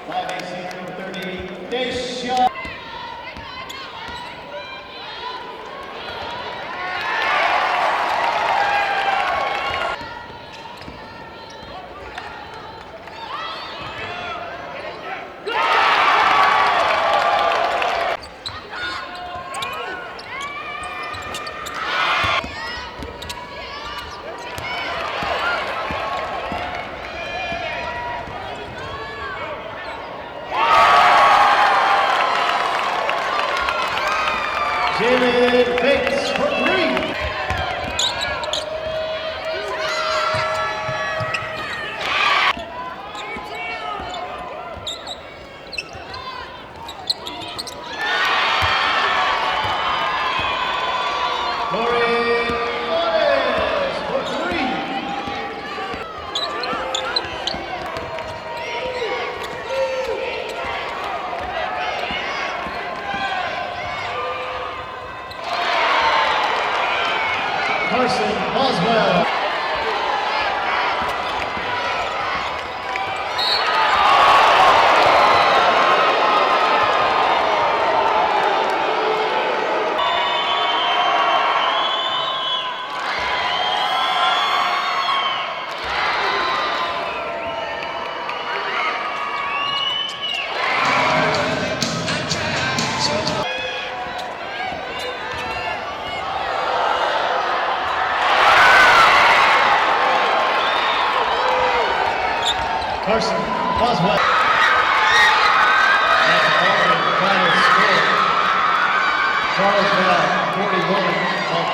5AC number 30, Deshaun. Jalen Bates for three. Corey Flores for three. Carson Boswell. Carson Boswell. And the final score, Charlesville 41,